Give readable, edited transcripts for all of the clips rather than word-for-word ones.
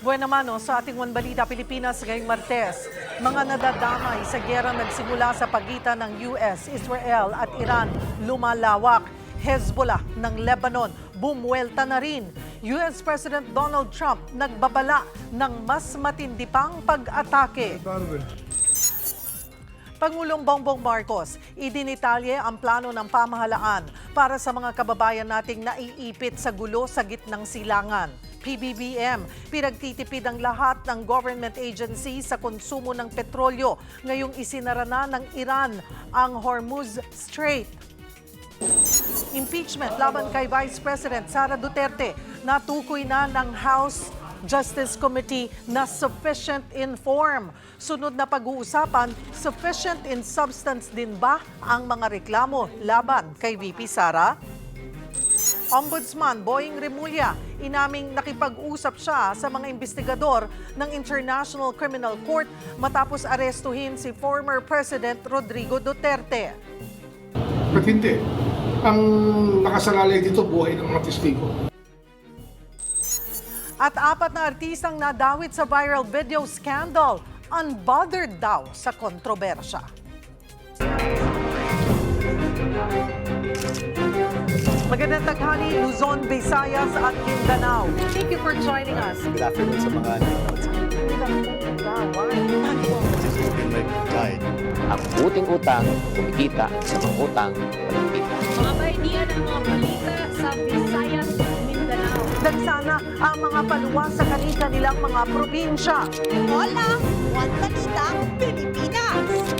Buwan naman sa ating One Balita Pilipinas ngayong Martes, mga nadadamay sa giyera nagsimula sa pagitan ng US, Israel at Iran lumalawak. Hezbollah ng Lebanon bumuwelta na rin. US President Donald Trump nagbabala ng mas matindi pang pag-atake. Pangulong Bongbong Marcos, idinitalye ang plano ng pamahalaan para sa mga kababayan nating naiipit sa gulo sa gitnang silangan. PBBM, pinagtitipid ang lahat ng government agency sa konsumo ng petrolyo. Ngayong isinara na ng Iran ang Hormuz Strait. Impeachment laban kay Vice President Sara Duterte, natukoy na ng House Justice Committee na sufficient in form. Sunod na pag-uusapan, sufficient in substance din ba ang mga reklamo laban kay VP Sara? Ombudsman Boying Remulla, inaming nakipag-usap siya sa mga investigador ng International Criminal Court matapos arestuhin si former President Rodrigo Duterte. Ba't hindi? Ang nakasalalay dito, buhay ng mga testigo. At 4 na artistang nadawit sa viral video scandal, unbothered daw sa kontrobersya. Magandang taghali, Luzon, Visayas at Mindanao. Thank you for joining us. Good afternoon sa mga nanonood sa akin. Ang uting utang, kumikita sa mga utang, kumikita. Mga idea ng mga balita sa Visayas, Mindanao. Dagsana ang mga paluwas sa kanilang mga probinsya. Hola! One Balita, Pilipinas!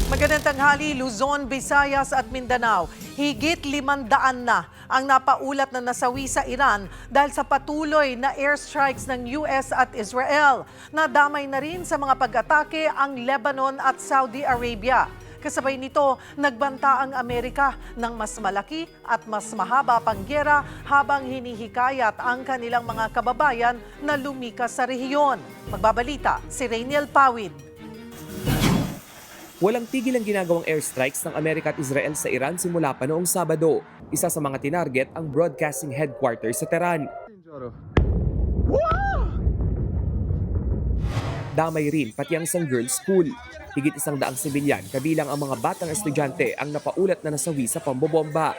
Magandang tanghali, Luzon, Visayas at Mindanao. Higit 500 na ang napaulat na nasawi sa Iran dahil sa patuloy na airstrikes ng US at Israel. Nadamay na rin sa mga pag-atake ang Lebanon at Saudi Arabia. Kasabay nito, nagbanta ang Amerika ng mas malaki at mas mahaba pang giyera habang hinihikayat ang kanilang mga kababayan na lumikas sa rehiyon. Magbabalita si Rainiel Pawid. Walang tigil ang ginagawang airstrikes ng Amerika at Israel sa Iran simula pa noong Sabado. Isa sa mga tinarget ang broadcasting headquarters sa Tehran. Damay rin pati ang isang girls' school. Higit 100 sibilyan kabilang ang mga batang estudyante ang napaulat na nasawi sa pambobomba.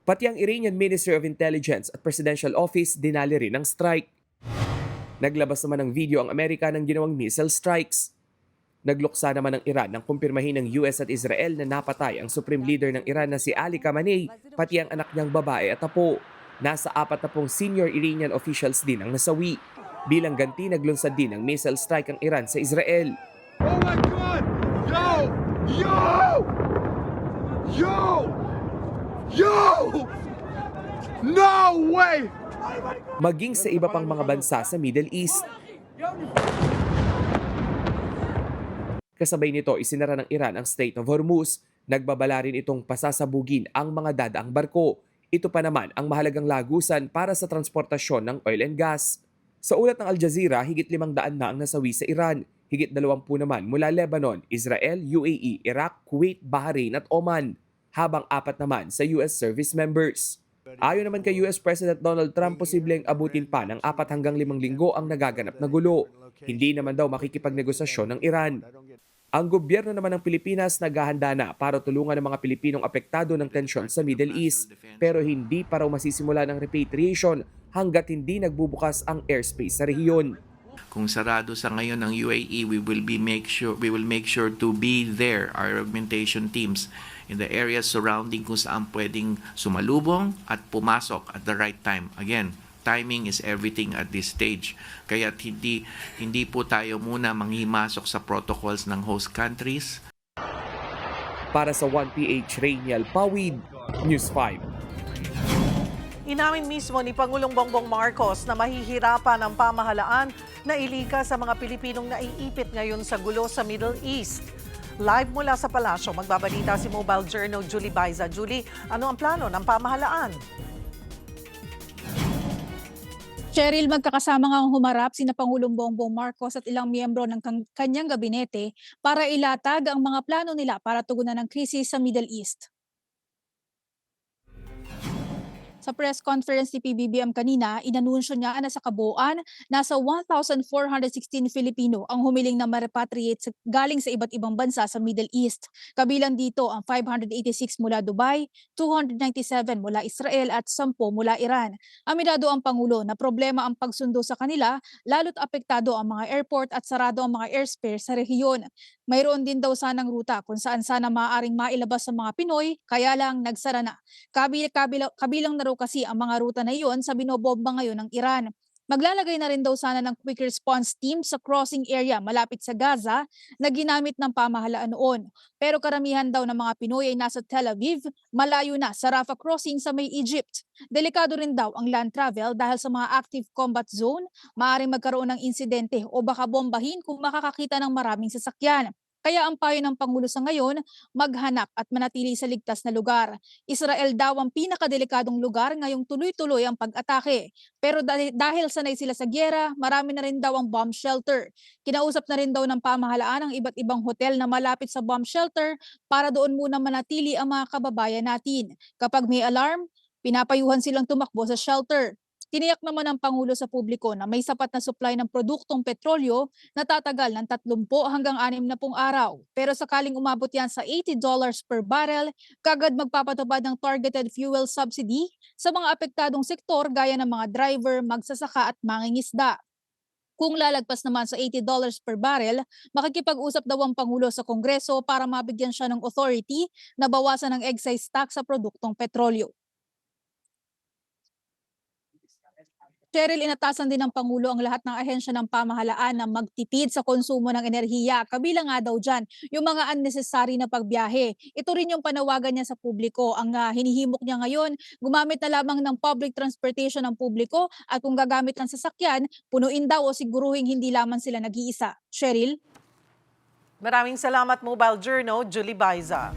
Pati ang Iranian Ministry of Intelligence at Presidential Office dinali rin ang strike. Naglabas naman ng video ang Amerika ng ginawang missile strikes. Nagluksa naman ng Iran nang kumpirmahin ng US at Israel na napatay ang Supreme Leader ng Iran na si Ali Khamenei, pati ang anak niyang babae at apo. Nasa 40 senior Iranian officials din ang nasawi. Bilang ganti, naglunsad din ng missile strike ang Iran sa Israel. Oh my God! Yo! Yo! Yo! Yo! No way! Maging sa iba pang mga bansa sa Middle East. Kasabay nito, isinara ng Iran ang Strait of Hormuz. Nagbabala rin itong pasasabugin ang mga dadaang barko. Ito pa naman ang mahalagang lagusan para sa transportasyon ng oil and gas. Sa ulat ng Al Jazeera, higit 500 na ang nasawi sa Iran. Higit 20 naman mula Lebanon, Israel, UAE, Iraq, Kuwait, Bahrain at Oman. Habang 4 naman sa US service members. Ayon naman kay US President Donald Trump, posibleng abutin pa ng 4 hanggang 5 linggo ang nagaganap na gulo. Hindi naman daw makikipagnegosasyon ng Iran. Ang gobyerno naman ng Pilipinas naghahanda na para tulungan ang mga Pilipinong apektado ng tensyon sa Middle East. Pero hindi pa raw masisimula ng repatriation hanggat hindi nagbubukas ang airspace sa rehiyon. Kung sarado sa ngayon ng UAE, we will make sure to be there, our augmentation teams, in the areas surrounding kung saan pwedeng sumalubong at pumasok at the right time. Again, timing is everything at this stage. Kaya hindi po tayo muna manghimasok sa protocols ng host countries. Para sa 1PH, Rainiel Pawid, News 5. Inamin mismo ni Pangulong Bongbong Marcos na mahihirapan ang pamahalaan na ilikas sa mga Pilipinong naiipit ngayon sa gulo sa Middle East. Live mula sa palasyo, magbabalita si Mobile Journal Julie Baiza. Julie, ano ang plano ng pamahalaan? Cheryl, magkakasama ngang humarap sina Pangulong Bongbong Marcos at ilang miyembro ng kanyang gabinete para ilatag ang mga plano nila para tugunan ng krisis sa Middle East. Sa press conference ni PBBM kanina, inanunsyo niya na sa kabuuan, nasa 1,416 Filipino ang humiling na ma-repatriate galing sa iba't ibang bansa sa Middle East. Kabilang dito ang 586 mula Dubai, 297 mula Israel at 10 mula Iran. Aminado ang Pangulo na problema ang pagsundo sa kanila, lalo't apektado ang mga airport at sarado ang mga airspace sa rehiyon. Mayroon din daw sanang ruta kung saan sana maaaring mailabas sa mga Pinoy, kaya lang nagsara na. Kabilang na raw kasi ang mga ruta na iyon sa binobomba ngayon ng Iran. Maglalagay na rin daw sana ng quick response team sa crossing area malapit sa Gaza na ginamit ng pamahalaan noon. Pero karamihan daw ng mga Pinoy ay nasa Tel Aviv, malayo na sa Rafah crossing sa may Egypt. Delikado rin daw ang land travel dahil sa mga active combat zone, maaaring magkaroon ng insidente o baka bombahin kung makakakita ng maraming sasakyan. Kaya ang payo ng Pangulo sa ngayon, maghanap at manatili sa ligtas na lugar. Israel daw ang pinakadelikadong lugar ngayong tuloy-tuloy ang pag-atake. Pero dahil sanay sila sa gyera, marami na rin daw ang bomb shelter. Kinausap na rin daw ng pamahalaan ang iba't ibang hotel na malapit sa bomb shelter para doon muna manatili ang mga kababayan natin. Kapag may alarm, pinapayuhan silang tumakbo sa shelter. Tiniyak naman ng Pangulo sa publiko na may sapat na supply ng produktong petrolyo na tatagal ng 30 hanggang 60 araw. Pero sakaling umabot yan sa $80 per barrel, kagad magpapatupad ng targeted fuel subsidy sa mga apektadong sektor gaya ng mga driver, magsasaka at mangingisda. Kung lalagpas naman sa $80 per barrel, makikipag-usap daw ang Pangulo sa Kongreso para mabigyan siya ng authority na bawasan ng excise tax sa produktong petrolyo. Cheryl, inatasan din ng Pangulo ang lahat ng ahensya ng pamahalaan na magtipid sa konsumo ng enerhiya. Kabilang nga daw dyan yung mga unnecessary na pagbiyahe. Ito rin yung panawagan niya sa publiko. Ang hinihimok niya ngayon, gumamit na lamang ng public transportation ng publiko at kung gagamit ng sasakyan, punuin daw o siguruhin hindi lamang sila nag-iisa. Cheryl? Maraming salamat, Mobile Journal, Julie Baiza.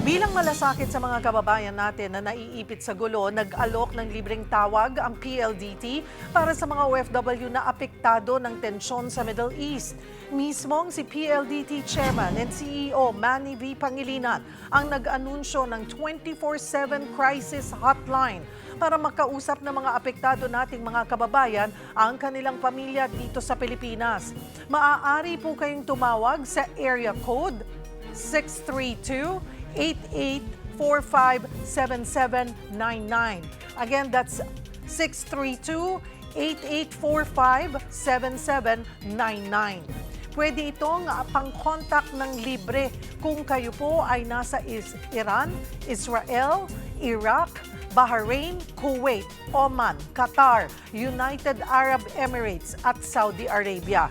Bilang malasakit sa mga kababayan natin na naiipit sa gulo, nag-alok ng libreng tawag ang PLDT para sa mga OFW na apektado ng tensyon sa Middle East. Mismong si PLDT Chairman and CEO Manny V. Pangilinan ang nag-anunsyo ng 24/7 crisis hotline para makausap ng mga apektado nating mga kababayan ang kanilang pamilya dito sa Pilipinas. Maaari po kayong tumawag sa area code 632-8845-7799. Again, that's 632-8845-7799. Pwede itong pang-contact ng libre kung kayo po ay nasa Iran, Israel, Iraq, Bahrain, Kuwait, Oman, Qatar, United Arab Emirates at Saudi Arabia.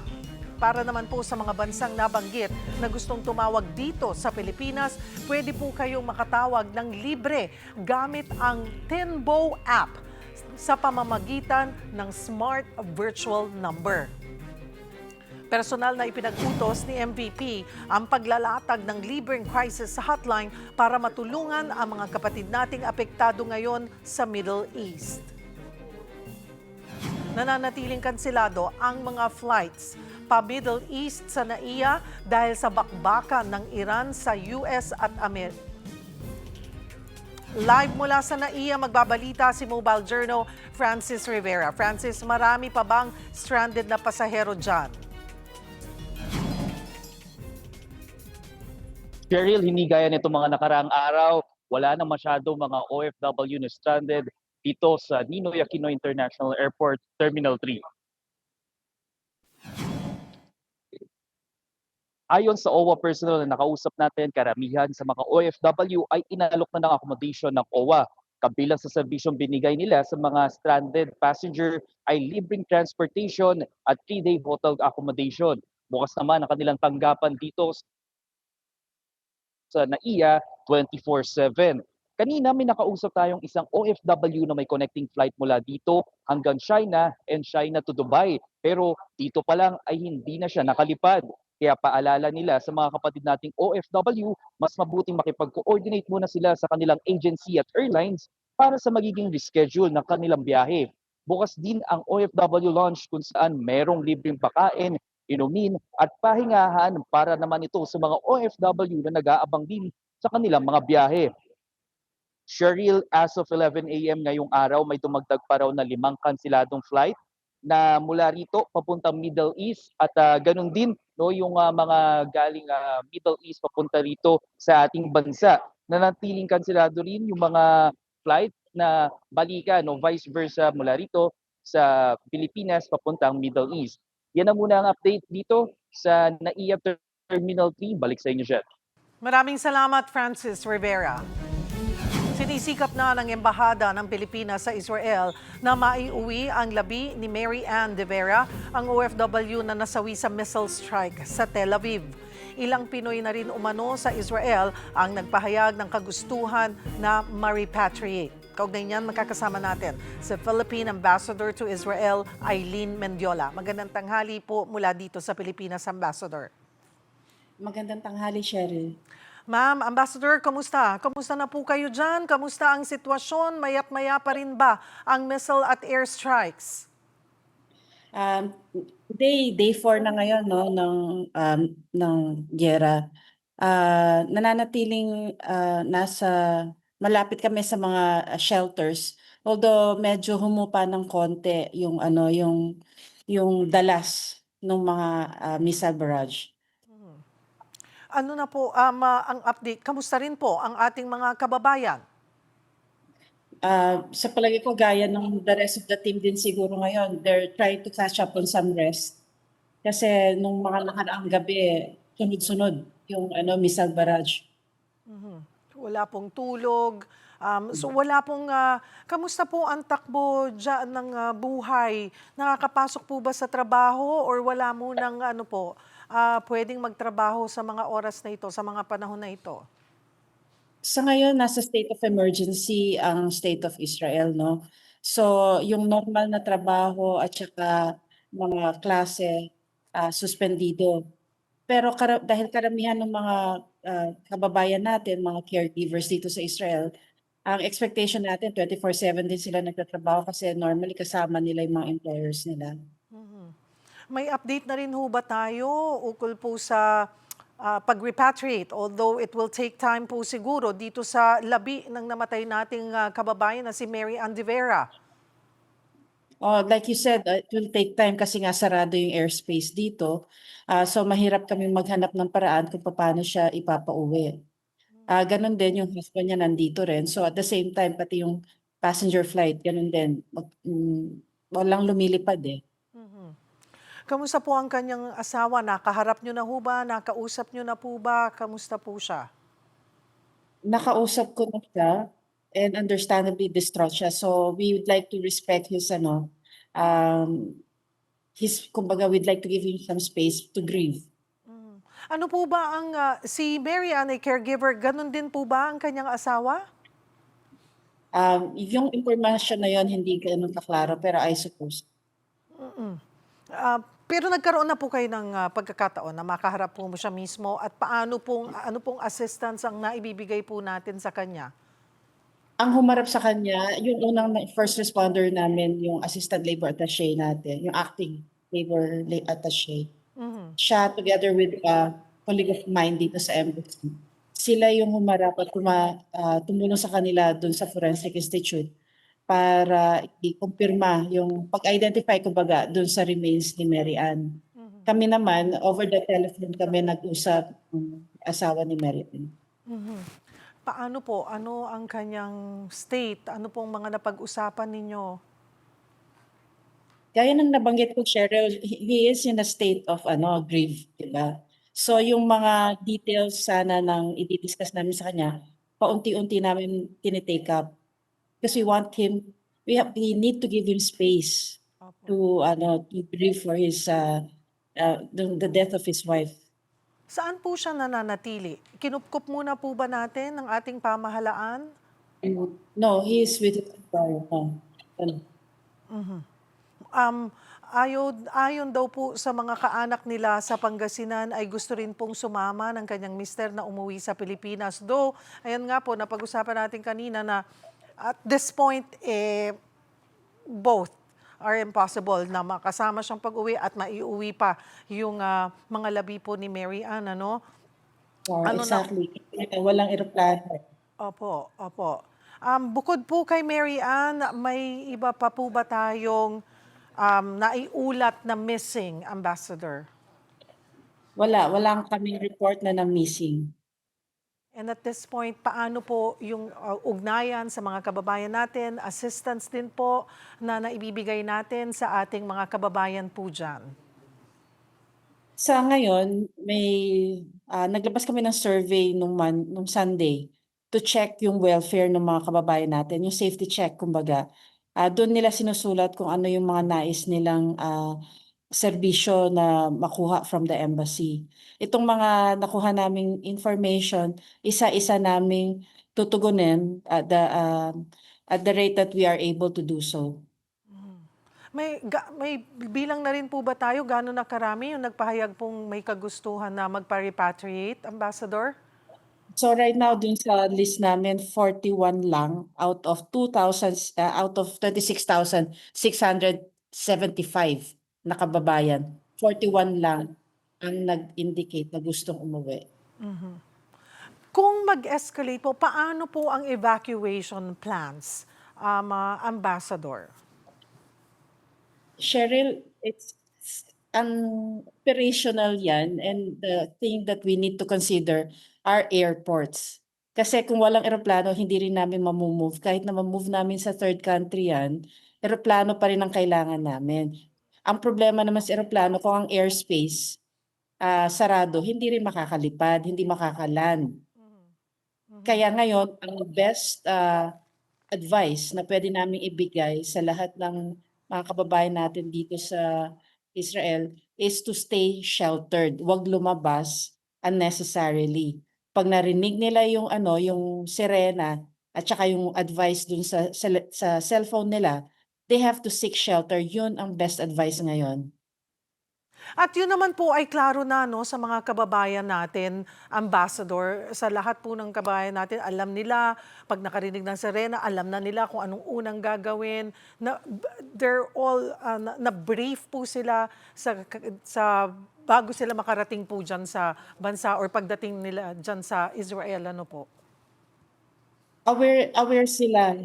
Para naman po sa mga bansang nabanggit na gustong tumawag dito sa Pilipinas, pwede po kayong makatawag ng libre gamit ang Tinbo app sa pamamagitan ng Smart Virtual Number. Personal na ipinag-utos ni MVP ang paglalatag ng libreng crisis hotline para matulungan ang mga kapatid nating apektado ngayon sa Middle East. Nananatiling kanselado ang mga flights pa-Middle East sa NAIA dahil sa bakbakan ng Iran sa US at Amerika. Live mula sa NAIA, magbabalita si Mobile Journal Francis Rivera. Francis, marami pa bang stranded na pasahero dyan? Cheryl, hindi gaya nito mga nakaraang araw. Wala na masyado mga OFW na stranded dito sa Ninoy Aquino International Airport Terminal 3. Ayon sa OWA personnel na nakausap natin, karamihan sa mga OFW ay inalok na ng accommodation ng OWA. Kabilang sa serbisyong binigay nila sa mga stranded passenger ay libreng transportation at 3-day hotel accommodation. Bukas naman ang kanilang tanggapan dito sa NAIA 24/7. Kanina may nakausap tayong isang OFW na may connecting flight mula dito hanggang China and China to Dubai. Pero dito pa lang ay hindi na siya nakalipad. Kaya paalala nila sa mga kapatid nating OFW, mas mabuting makipag-coordinate muna sila sa kanilang agency at airlines para sa magiging reschedule ng kanilang biyahe. bukas din ang OFW Lounge kung saan merong libreng pagkain, inumin at pahingahan para naman ito sa mga OFW na nag-aabang din sa kanilang mga biyahe. Cheryl, as of 11 a.m. ngayong araw, may tumagdag pa raw na 5 kanseladong flight na mula rito papuntang Middle East at ganun din no yung mga galing Middle East papunta rito sa ating bansa. Nanatiling kanselado rin yung mga flight na balikan no vice versa mula rito sa Pilipinas papuntang Middle East. Yan na muna ang update dito sa NAIA Terminal 3. Balik sa inyo, Jet. Maraming salamat, Francis Rivera. Sinisikap na ng Embahada ng Pilipinas sa Israel na maiuwi ang labi ni Mary Ann de Vera, ang OFW na nasawi sa missile strike sa Tel Aviv. Ilang Pinoy na rin umano sa Israel ang nagpahayag ng kagustuhan na ma-repatriate. Kaugnay niyan, makakasama natin si Philippine Ambassador to Israel, Eileen Mendiola. Magandang tanghali po mula dito sa Pilipinas, Ambassador. Magandang tanghali, Cheryl. Ma'am, Ambassador, kamusta? Kamusta na po kayo dyan? Kamusta ang sitwasyon? Mayat-maya pa rin ba ang missile at air strikes? Day 4 na ngayon no ng giyera. Nananatiling nasa malapit kami sa mga shelters. Although medyo humupa ng konti yung yung dalas ng mga missile barrage. Ano na po ang update? Kamusta rin po ang ating mga kababayan? Sa palagay ko, gaya ng the rest of the team din siguro ngayon, they're trying to catch up on some rest. Kasi nung mga nakaraang gabi, sunod-sunod yung missile barrage. Wala pong tulog. So wala pong, kamusta po ang takbo dyan ng buhay? Nakakapasok po ba sa trabaho or wala mo ng pwedeng magtrabaho sa mga oras na ito, sa mga panahon na ito? Sa ngayon, nasa state of emergency ang state of Israel, no? So, yung normal na trabaho at saka mga klase, suspendido. Pero dahil karamihan ng mga kababayan natin, mga caregivers dito sa Israel, ang expectation natin 24/7 din sila nagtatrabaho kasi normally kasama nila yung mga employers nila. May update na rin ho ba tayo ukol po sa pag-repatriate? Although it will take time po siguro dito sa labi ng namatay nating kababayan na si Mary Ann de Vera. Like you said, it will take time kasi nga sarado yung airspace dito. So mahirap kami maghanap ng paraan kung paano siya ipapauwi. Ganon din yung husband niya nandito rin. So at the same time, pati yung passenger flight, ganon din. Walang lumilipad eh. Kamusta po ang kanyang asawa? Nakaharap niyo na ho ba? Nakausap niyo na po ba? Kamusta po siya? Nakausap ko na siya and understandably distraught siya. So we would like to respect kumbaga we'd like to give him some space to grieve. Ano po ba ang, si Mary Ann ay caregiver, ganun din po ba ang kanyang asawa? Yung information na yon hindi ganun kaklaro pero I suppose. Pero nagkaroon na po kayo ng pagkakataon na makaharap po mo siya mismo at ano pong assistance ang naibibigay po natin sa kanya? Ang humarap sa kanya, yung unang first responder namin, yung assistant labor attaché natin, yung acting labor attaché. Siya together with a colleague of mine dito sa embassy. Sila yung humarap at tumulong sa kanila dun sa Forensic Institute para i-kumpirma yung pag-identify kumbaga dun sa remains ni Mary Ann. Kami naman, over the telephone kami nag-usap ng asawa ni Mary Ann. Paano po? Ano ang kanyang state? Ano pong mga napag-usapan ninyo? Gaya ng nabanggit ko, Cheryl, he is in a state of grief, diba? So yung mga details sana nang i-discuss namin sa kanya, paunti-unti namin tinitake up. Because we need to give him space to grieve for his the death of his wife. Saan po siya nananatili? Kinupkup muna po ba natin ng ating pamahalaan? No, he is with his employer. Ayon daw po sa mga kaanak nila sa Pangasinan ay gusto rin pong sumama ng kanyang mister na umuwi sa Pilipinas. Though, ayan nga po, napag-usapan natin kanina na at this point, both are impossible na makasama siyang pag-uwi at maiuwi pa yung mga labi po ni Mary Ann, ano? Ano na- Exactly. Walang eroplano. Opo, opo. Bukod po kay Mary Ann, may iba pa po ba tayong naiulat na missing, Ambassador? Walang kaming report na missing. And at this point, paano po yung ugnayan sa mga kababayan natin, assistance din po na naibibigay natin sa ating mga kababayan po dyan? Sa ngayon, naglabas kami ng survey nung Sunday to check yung welfare ng mga kababayan natin, yung safety check kumbaga. Doon nila sinusulat kung ano yung mga nais nilang serbisyo na makuha from the embassy. Itong mga nakuha naming information, isa-isa naming tutugunin at the rate that we are able to do so. May bilang na rin po ba tayo? Gano'n na karami yung nagpahayag pong may kagustuhan na magpa-repatriate, Ambassador? So right now dun sa list namin 41 lang out of 26,675 na kababayan. 41 lang ang nag-indicate na gustong umuwi. Kung mag-escalate po, paano po ang evacuation plans, Ambassador? Cheryl, it's operational yan, and the thing that we need to consider are airports. Kasi kung walang eroplano, hindi rin namin mamumove. Kahit na mamove namin sa third country yan, eroplano pa rin ang kailangan namin. Ang problema naman sa eroplano, kung ang airspace sarado, hindi rin makakalipad, hindi makakaland. Kaya ngayon, ang best advice na pwede namin ibigay sa lahat ng mga kababayan natin dito sa Israel is to stay sheltered. Huwag lumabas unnecessarily. Pag narinig nila yung yung sirena at saka yung advice dun sa cellphone nila, they have to seek shelter. Yun ang best advice ngayon. At yun naman po ay klaro na sa mga kababayan natin, Ambassador. Sa lahat po ng kababayan natin, alam nila, pag nakarinig ng sirena, alam na nila kung anong unang gagawin. They're all, na-brief po sila sa bago sila makarating po dyan sa bansa or pagdating nila dyan sa Israel, ano po? Aware sila,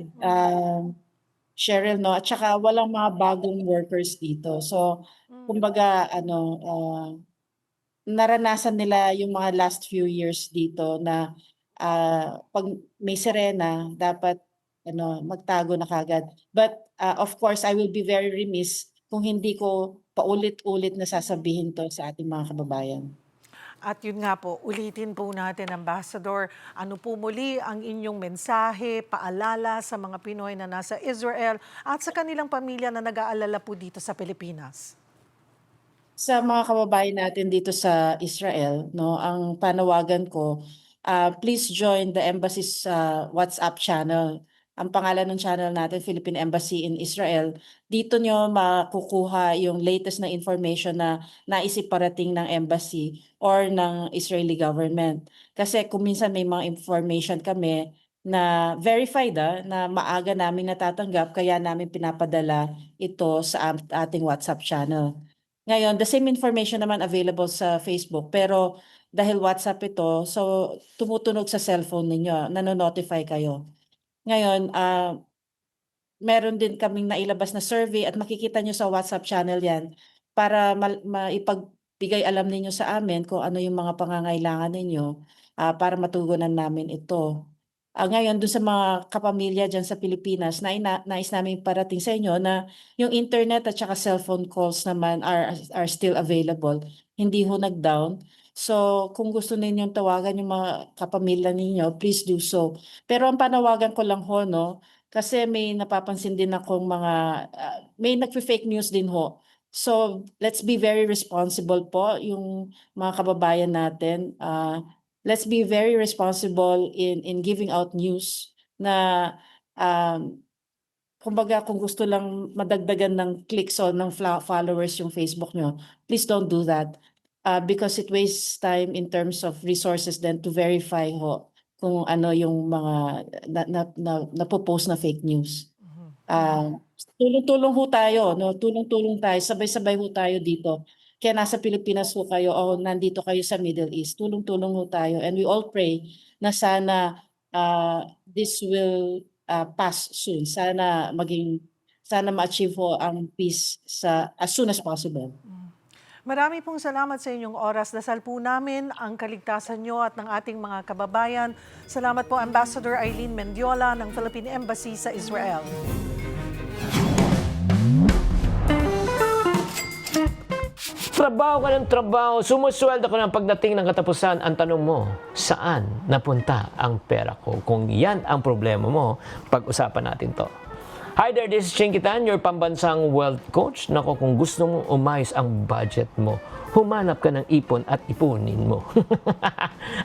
Cheryl, no? At saka walang mga bagong workers dito. So, kumbaga, naranasan nila yung mga last few years dito na pag may sirena, dapat magtago na kagad. But of course, I will be very remiss kung hindi ko paulit-ulit na sasabihin to sa ating mga kababayan. At yun nga po, ulitin po natin, Ambassador, ano po muli ang inyong mensahe, paalala sa mga Pinoy na nasa Israel at sa kanilang pamilya na nag-aalala po dito sa Pilipinas? Sa mga kababayan natin dito sa Israel, no, ang panawagan ko, please join the embassy's WhatsApp channel. Ang pangalan ng channel natin, Philippine Embassy in Israel. Dito nyo makukuha yung latest na information na naisiparating ng embassy or ng Israeli government. Kasi kung minsan may mga information kami na verified na maaga namin natatanggap, kaya namin pinapadala ito sa ating WhatsApp channel. Ngayon, the same information naman available sa Facebook, pero dahil WhatsApp ito, so tumutunog sa cellphone ninyo, nanonotify kayo. Ngayon, meron din kaming nailabas na survey at makikita nyo sa WhatsApp channel yan para maipagbigay alam ninyo sa amin kung ano yung mga pangangailangan ninyo para matugunan namin ito. Ngayon, doon sa mga kapamilya dyan sa Pilipinas, nais namin parating sa inyo na yung internet at saka cellphone calls naman are still available. Hindi ho nag-down. So, kung gusto ninyong tawagan yung mga kapamilya ninyo, please do so. Pero ang panawagan ko lang ho, no, kasi may napapansin din akong may nagfe-fake news din ho. So, let's be very responsible po yung mga kababayan natin. Let's be very responsible in giving out news na kumbaga kung gusto lang madagdagan ng clicks o ng followers yung Facebook nyo, please don't do that. Because it wastes time in terms of resources then to verify ho kung ano yung mga napopost na fake news. tulong-tulong ho tayo, no? Tulong-tulong tayo, sabay-sabay ho tayo dito. Kaya nasa Pilipinas ho kayo o nandito kayo sa Middle East, tulong-tulong ho tayo. And we all pray na sana this will pass soon. Sana ma-achieve ho ang peace as soon as possible. Marami pong salamat sa inyong oras. Dasal po namin ang kaligtasan nyo at ng ating mga kababayan. Salamat po Ambassador Eileen Mendiola ng Philippine Embassy sa Israel. Trabaho ka ng trabaho, sumusweldo ka ng pagdating ng katapusan. Ang tanong mo, saan napunta ang pera ko? Kung yan ang problema mo, pag-usapan natin to. Hi there, this is Chinkitan, your pambansang wealth coach. Nako, kung gusto mong umayos ang budget mo, humanap ka ng ipon at ipunin mo.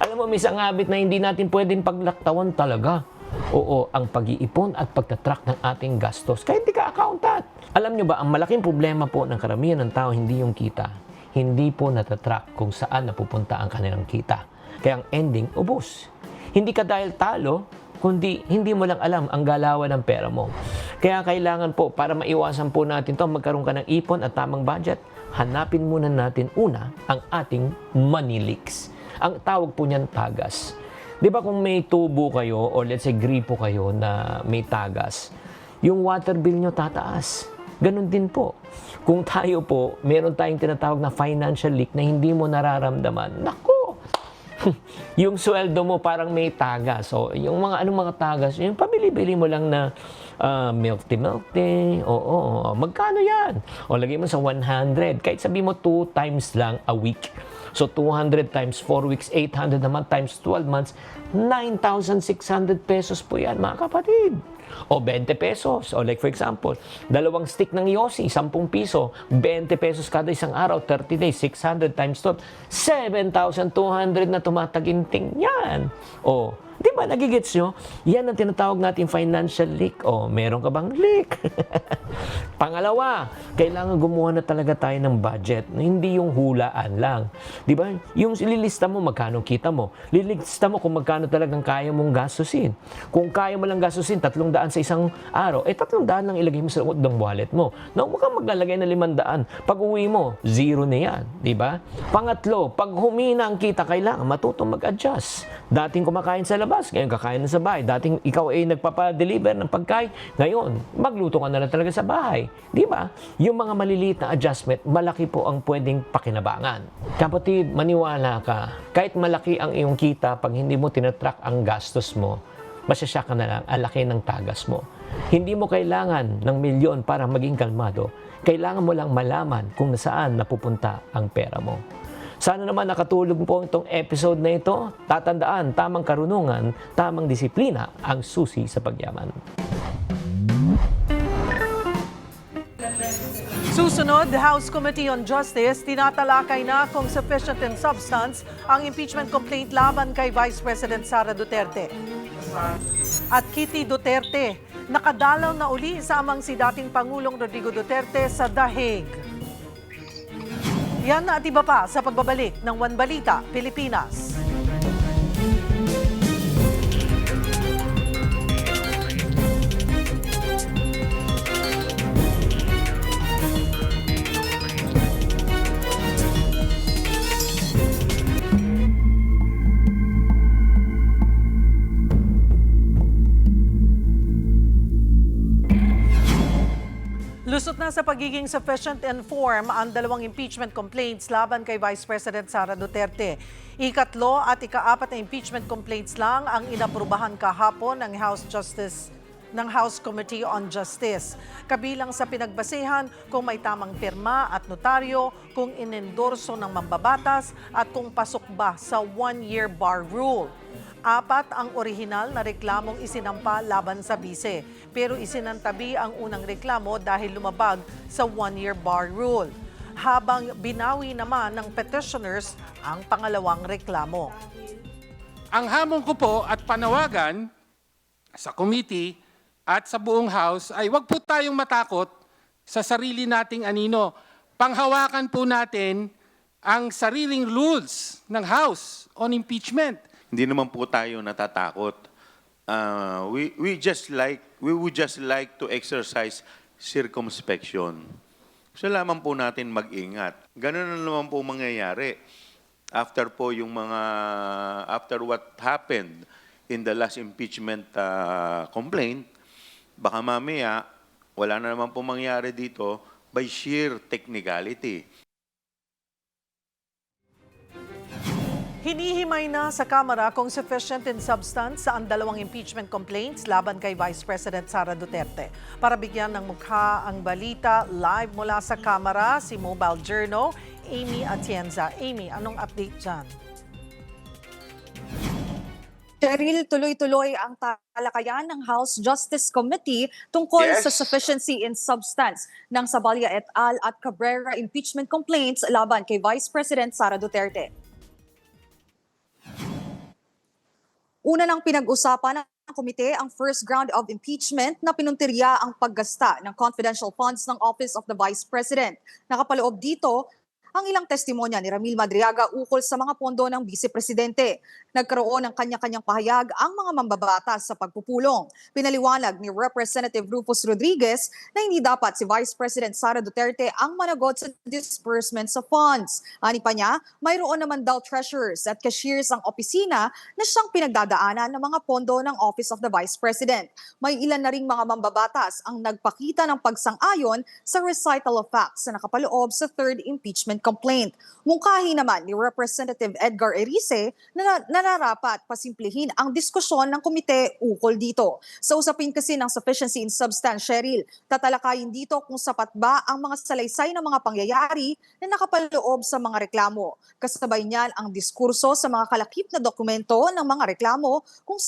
Alam mo, may isang habit na hindi natin pwedeng paglaktawan talaga. Oo, ang pag-iipon at pagtatrack ng ating gastos. Kahit di ka accountant. Alam nyo ba, ang malaking problema po ng karamihan ng tao, hindi yung kita. Hindi po natatrack kung saan napupunta ang kanilang kita. Kaya ang ending, ubos. Hindi ka dahil talo, kundi hindi mo lang alam ang galawan ng pera mo. Kaya kailangan po, para maiwasan po natin to, magkaroon ka ng ipon at tamang budget, hanapin muna natin una ang ating money leaks. Ang tawag po niyan tagas. Di ba kung may tubo kayo o let's say gripo kayo na may tagas, yung water bill nyo tataas. Ganon din po. Kung tayo po, meron tayong tinatawag na financial leak na hindi mo nararamdaman, naku! Yung sweldo mo parang may tagas. So, yung mga tagas, yung pabili-bili mo lang na milk tea. Oo, magkano yan? O lagay mo sa 100. Kahit sabi mo 2 times lang a week. So, 200 times 4 weeks, 800 naman times 12 months, 9,600 pesos po yan, mga kapatid. O 20 pesos. O like for example, 2 stick ng Yossi, 10 piso, 20 pesos kada isang araw, 30 days, 600 times 12, 7,200 na tumataginting yan. O, di ba, nagigits nyo? Yan ang tinatawag natin financial leak. O, meron ka bang leak? Pangalawa, kailangan gumawa na talaga tayo ng budget. Hindi yung hulaan lang. Di ba? Yung lilista mo, magkano kita mo. Lilista mo kung magkano talagang kaya mong gastusin. Kung kaya mo lang gastusin, 300 sa isang araw, 300 lang ilagay mo sa loob ng wallet mo. Na huwag kang maglalagay ng 500. Pag uwi mo, 0 na yan. Di ba? Pangatlo, pag humina ang kita, kailangan matutong mag-adjust. Dating kumakain sa labas, ngayon kakain na sa bahay. Dating ikaw ay nagpapa-deliver ng pagkain, ngayon, magluto ka na lang talaga sa bahay. Di ba? Yung mga maliliit na adjustment, malaki po ang pwedeng pakinabangan. Kapatid, maniwala ka. Kahit malaki ang iyong kita, pag hindi mo tinatrack ang gastos mo, masyasya ka na lang ang laki ng tagas mo. Hindi mo kailangan ng milyon para maging kalmado. Kailangan mo lang malaman kung nasaan napupunta ang pera mo. Sana naman nakatulong po itong episode na ito. Tatandaan, tamang karunungan, tamang disiplina ang susi sa pagyaman. Susunod, House Committee on Justice, tinatalakay na kung sufficient in substance ang impeachment complaint laban kay Vice President Sara Duterte. At Kitty Duterte, nakadalaw na uli samang si dating Pangulong Rodrigo Duterte sa The Hague. Yan at iba pa sa pagbabalik ng One Balita, Pilipinas. Lusot na sa pagiging sufficient in form ang 2 impeachment complaints laban kay Vice President Sara Duterte. Ikatlo at ika-4 na impeachment complaints lang ang inaprubahan kahapon ng House Committee on Justice. Kabilang sa pinagbasehan kung may tamang pirma at notaryo, kung inendorso ng mambabatas at kung pasok ba sa 1-year bar rule. 4 ang orihinal na reklamong isinampa laban sa bise, pero isinantabi ang unang reklamo dahil lumabag sa 1-year bar rule. Habang binawi naman ng petitioners ang pangalawang reklamo. Ang hamon ko po at panawagan sa committee at sa buong House ay wag po tayong matakot sa sarili nating anino. Panghawakan po natin ang sariling rules ng House on impeachment. Hindi naman po tayo natatakot we would just like to exercise circumspection. Gusto lamang po natin mag-ingat. Ganun na naman po mangyayari after what happened in the last impeachment complaint. Baka mamaya wala na naman po mangyari dito by sheer technicality. Hinihimay na sa Kamara kung sufficient in substance sa ang dalawang impeachment complaints laban kay Vice President Sara Duterte. Para bigyan ng mukha ang balita, live mula sa Kamara, si Mobile Journal, Amy Atienza. Amy, anong update dyan? Cheryl, tuloy-tuloy ang talakayan ng House Justice Committee tungkol sa sufficiency in substance ng Saballa et al. At Cabrera impeachment complaints laban kay Vice President Sara Duterte. Una nang pinag-usapan ng komite ang first ground of impeachment na pinuntirya ang paggasta ng confidential funds ng Office of the Vice President. Nakapaloob dito ang ilang testimonya ni Ramil Madriaga ukol sa mga pondo ng Vice Presidente. Nagkaroon ng kanya-kanyang pahayag ang mga mambabatas sa pagpupulong. Pinaliwanag ni Representative Rufus Rodriguez na hindi dapat si Vice President Sara Duterte ang managot sa disbursement sa funds. Ani pa niya, mayroon naman daw treasurers at cashiers ang opisina na siyang pinagdadaanan ng mga pondo ng Office of the Vice President. May ilan na ring mga mambabatas ang nagpakita ng pagsang-ayon sa recital of facts na nakapaloob sa third impeachment complaint. Mungkahi naman ni Representative Edgar Erice na nararapat pasimplihin ang diskusyon ng komite ukol dito. Sa usapin kasi ng sufficiency in substance, Cheryl, tatalakayin dito kung sapat ba ang mga salaysay ng mga pangyayari na nakapaloob sa mga reklamo. Kasabay niyan ang diskurso sa mga kalakip na dokumento ng mga reklamo kung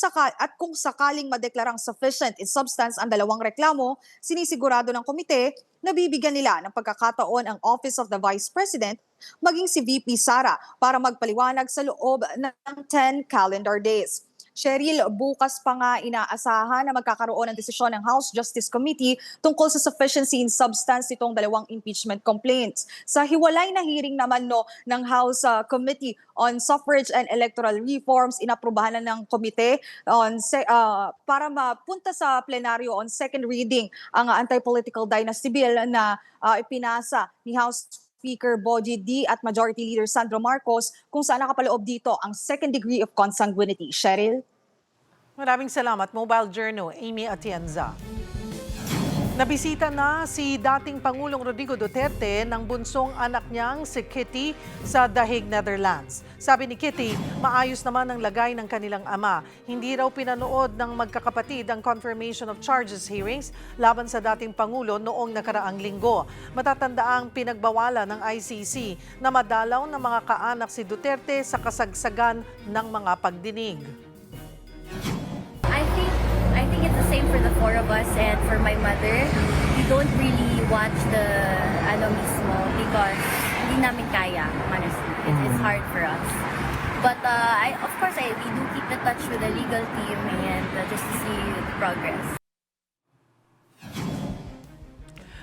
sakaling madeklarang sufficient in substance ang dalawang reklamo, sinisigurado ng komite na bibigyan nila ng pagkakataon ang Office of the Vice President maging si VP Sara para magpaliwanag sa loob ng 10 calendar days. Cheryl, bukas pa nga inaasahan na magkakaroon ng desisyon ng House Justice Committee tungkol sa sufficiency in substance nitong dalawang impeachment complaints. Sa hiwalay na hearing naman ng House Committee on Suffrage and Electoral Reforms, inaprubahan na ng komite para mapunta sa plenaryo on second reading ang anti-political dynasty bill na ipinasa ni House Speaker Bogie D. at Majority Leader Sandro Marcos kung saan nakapaloob dito ang second degree of consanguinity. Cheryl? Maraming salamat, Mobile Journal, Amy Atienza. Nabisita na si dating Pangulong Rodrigo Duterte ng bunsong anak niyang si Kitty sa The Hague, Netherlands. Sabi ni Kitty, maayos naman ang lagay ng kanilang ama. Hindi raw pinanood ng magkakapatid ang confirmation of charges hearings laban sa dating Pangulo noong nakaraang linggo. Matatandaang pinagbawalan ng ICC na madalaw ng mga kaanak si Duterte sa kasagsagan ng mga pagdinig. I think it's the same for the four of us and for my mother. We don't really watch the mismo because hindi namin kaya, honestly. It's hard for us. But of course, we do keep in touch with the legal team and just to see the progress.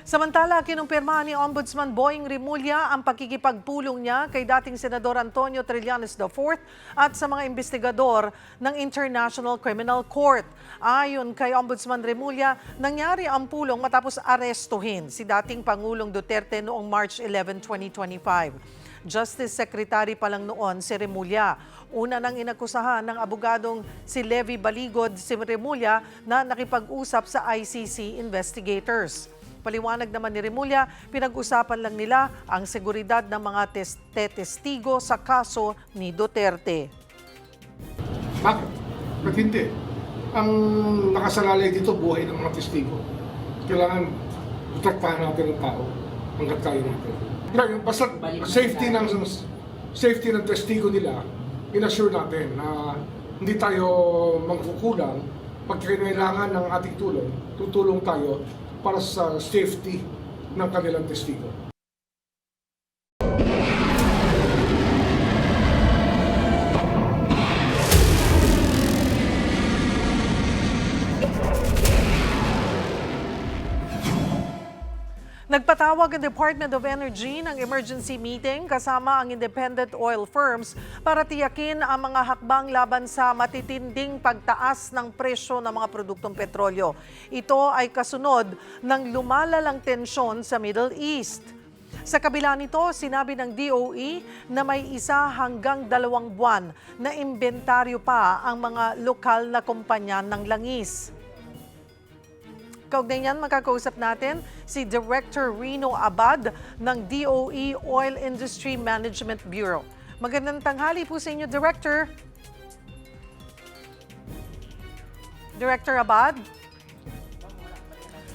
Samantala, kinumpirma ni Ombudsman Boying Rimulya ang pagkikipagpulong niya kay dating Senador Antonio Trillanes IV at sa mga investigador ng International Criminal Court. Ayon kay Ombudsman Rimulya, nangyari ang pulong matapos arestuhin si dating Pangulong Duterte noong March 11, 2025. Justice Secretary pa lang noon si Rimulya. Una nang inakusahan ng abogadong si Levi Baligod si Rimulya na nakipag-usap sa ICC investigators. Paliwanag naman ni Rimulya, pinag-usapan lang nila ang seguridad ng mga testigo sa kaso ni Duterte. Bakit? Ba't hindi? Ang nakasalalay dito, buhay ng mga testigo. Kailangan protektahan natin ang tao hanggat kaya natin. Basta safety ng testigo nila, inassure natin na hindi tayo magkukulang. Pag kailangan ng ating tulong, tutulong tayo para sa safety ng kanilang testigo. Nagpatawag ang Department of Energy ng emergency meeting kasama ang independent oil firms para tiyakin ang mga hakbang laban sa matitinding pagtaas ng presyo ng mga produktong petrolyo. Ito ay kasunod ng lumalalang tensyon sa Middle East. Sa kabila nito, sinabi ng DOE na may 1 hanggang 2 buwan na imbentaryo pa ang mga lokal na kumpanya ng langis. Kaugnay niyan, makakausap natin si Director Rino Abad ng DOE Oil Industry Management Bureau. Magandang tanghali po sa inyo, Director. Director Abad?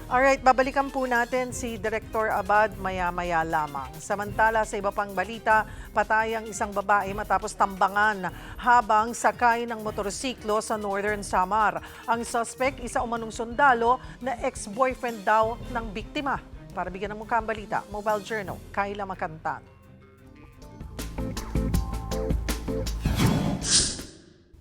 Alright, babalikan po natin si Director Abad maya-maya lamang. Samantala, sa iba pang balita, patay ang isang babae matapos tambangan habang sakay ng motorsiklo sa Northern Samar. Ang suspect, isa umanong sundalo na ex-boyfriend daw ng biktima. Para bigyan ng mukha ang balita, Mobile Journal, Kayla Makantan.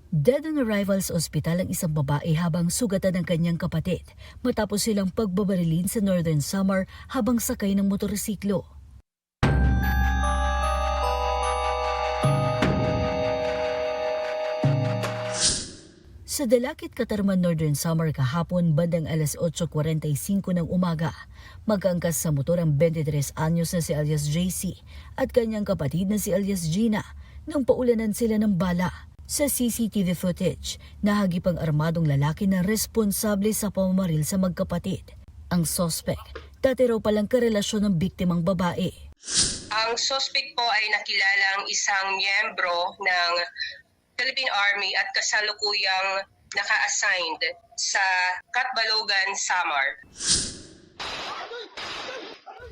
Dead on arrival sa ospital ang isang babae habang sugatan ng kanyang kapatid matapos silang pagbabarilin sa Northern Samar habang sakay ng motorsiklo. Sa Dalakit, Katarman, Northern Samar kahapon bandang alas 8:45 ng umaga, magkaangkas sa motor ang 23 anyos na si alias JC at kanyang kapatid na si alias Gina nang paulanan sila ng bala. Sa CCTV footage, nahagip ang armadong lalaki na responsable sa pamamaril sa magkapatid. Ang suspect, dati raw palang karelasyon ng biktimang babae. Ang suspect po ay nakilalang isang miyembro ng Philippine Army at kasalukuyang naka-assigned sa Katbalogan, Samar.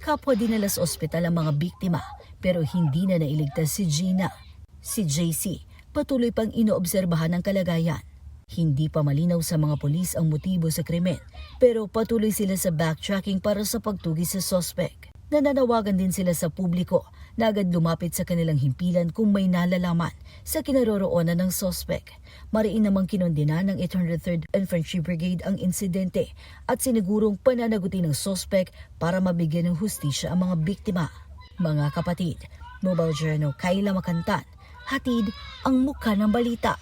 Kapwa dinala sa ospital ang mga biktima pero hindi na nailigtas si Gina. Si JC, patuloy pang inoobserbahan ang kalagayan. Hindi pa malinaw sa mga pulis ang motibo sa krimen pero patuloy sila sa backtracking para sa pagtugis sa suspect. Nananawagan din sila sa publiko na agad lumapit sa kanilang himpilan kung may nalalaman sa kinaroroonan ng suspect. Mariin namang kinondena ng 803rd Infantry Brigade ang insidente at sinigurong pananagutin ng suspect para mabigyan ng hustisya ang mga biktima. Mga kapatid, Mobile Journal, Kayla Makantan, hatid ang mukha ng balita.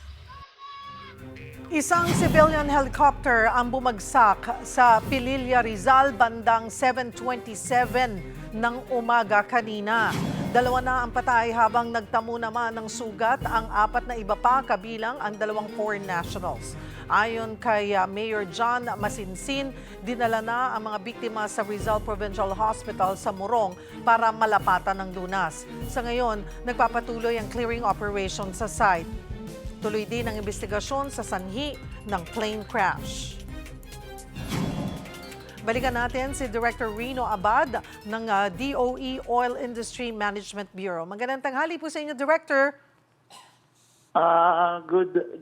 Isang civilian helicopter ang bumagsak sa Pililla, Rizal bandang 7:27 ng umaga kanina. 2 na ang patay habang nagtamo naman ng sugat ang 4 na iba pa kabilang ang 2 foreign nationals. Ayon kay Mayor John Masinsin, dinala na ang mga biktima sa Rizal Provincial Hospital sa Morong para malapatan ng lunas. Sa ngayon, nagpapatuloy ang clearing operation sa site. Tuloy din ang investigasyon sa sanhi ng plane crash. Balikan natin si Director Rino Abad ng DOE Oil Industry Management Bureau. Magandang tanghali po sa inyo, Director.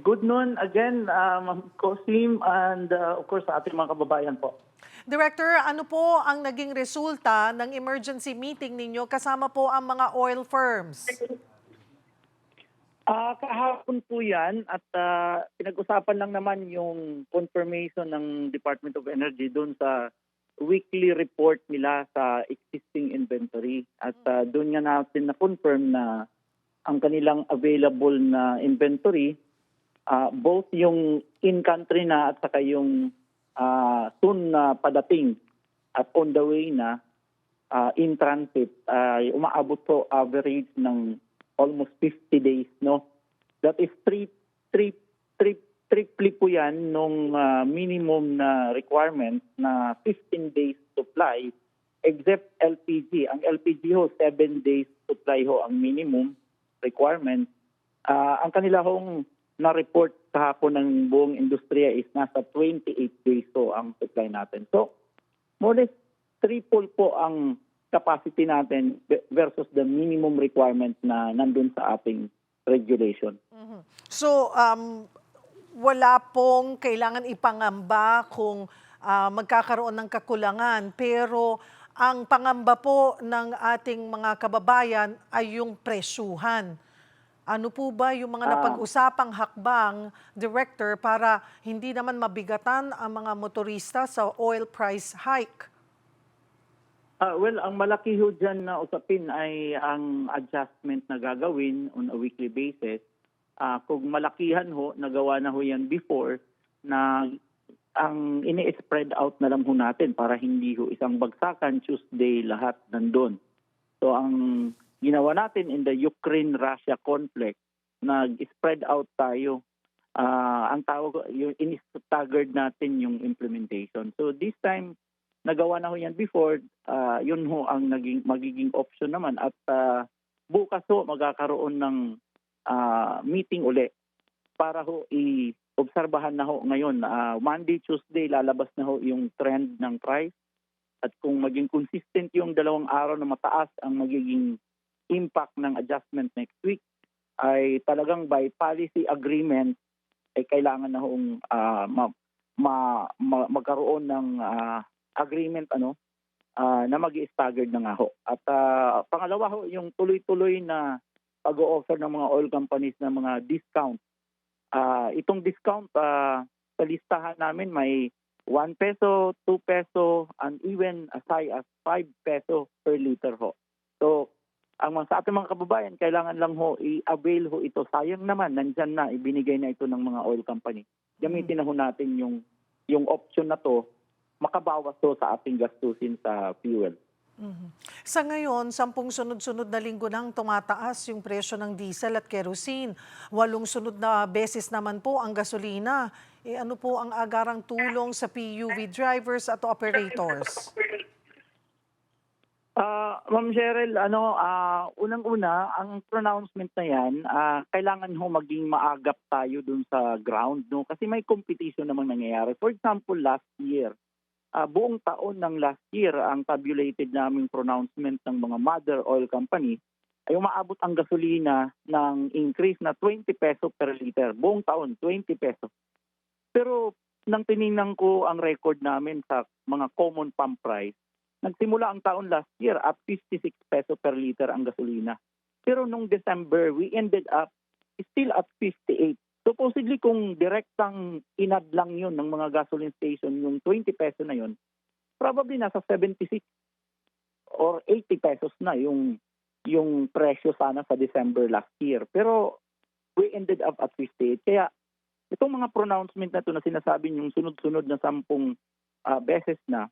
Good noon again, Ma'am Cosim, and of course sa ating mga kababayan po. Director, ano po ang naging resulta ng emergency meeting ninyo kasama po ang mga oil firms? Kahapon po yan at pinag-usapan lang naman yung confirmation ng Department of Energy doon sa weekly report nila sa existing inventory. At doon nga natin na-confirm na ang kanilang available na inventory, both yung in-country na at saka yung soon na padating at on the way na in transit, umaabot po average ng almost 50 days, no? That is triply po yan nung minimum na requirement na 15 days supply except LPG. Ang LPG ho, 7 days supply ho ang minimum requirement. Ang kanila hong na-report kahapon ng buong industriya is nasa 28 days ho ang supply natin. So, more or less triple po ang capacity natin versus the minimum requirement na nandun sa ating regulation. So, wala pong kailangan ipangamba kung magkakaroon ng kakulangan, pero ang pangamba po ng ating mga kababayan ay yung presyuhan. Ano po ba yung mga napag-usapang hakbang, Director, para hindi naman mabigatan ang mga motorista sa oil price hike? Well, ang malaki ho dyan na usapin ay ang adjustment na gagawin on a weekly basis. Kung malakihan ho, nagawa na ho yan before, na ang ini-spread out na lang ho natin para hindi ho isang bagsakan, Tuesday lahat nandun. So ang ginawa natin in the Ukraine-Russia conflict, nag-spread out tayo. Ang tawag, in-staggered natin yung implementation. So this time, nagawa na ho yan before, yun ho ang magiging option naman. At bukas ho, magkakaroon ng meeting uli para ho i-obserbahan na ho ngayon. Monday, Tuesday, lalabas na ho yung trend ng price. At kung maging consistent yung 2 araw na mataas ang magiging impact ng adjustment next week, ay talagang by policy agreement ay kailangan na hong magkaroon ng agreement na mag-i-staggered na nga ho. At pangalawa ho, yung tuloy-tuloy na pag-o-offer ng mga oil companies ng mga discount. Itong discount sa listahan namin may 1 peso, 2 peso, and even as high as 5 peso per liter ho. So, sa ating mga kababayan, kailangan lang ho i-avail ho ito. Sayang naman, nandyan na, ibinigay na ito ng mga oil company. Gamitin na ho natin yung option na to, makabawas to sa ating gastusin sa fuel. Sa ngayon, 10 sunod-sunod na linggo nang tumataas yung presyo ng diesel at kerosene. 8 sunod na beses naman po ang gasolina. Ano po ang agarang tulong sa PUV drivers at operators? Ma'am Cheryl, unang-una, ang pronouncement na yan, kailangan ho maging maagap tayo dun sa ground, no? Kasi may competition namang nangyayari. For example, last year, buong taon ng last year, ang tabulated naming pronouncement ng mga mother oil company ay umaabot ang gasolina ng increase na 20 peso per liter. Buong taon, 20 peso. Pero nang tiningnan ko ang record namin sa mga common pump price, nagsimula ang taon last year at 56 peso per liter ang gasolina. Pero nung December, we ended up still at 58. Supposedly kung direktang inad lang yun ng mga gasoline station, yung 20 peso na yun, probably nasa 76 or 80 pesos na yung presyo sana sa December last year. Pero we ended up at 58. Kaya itong mga pronouncement na ito na sinasabi yung sunod-sunod na 10 beses na,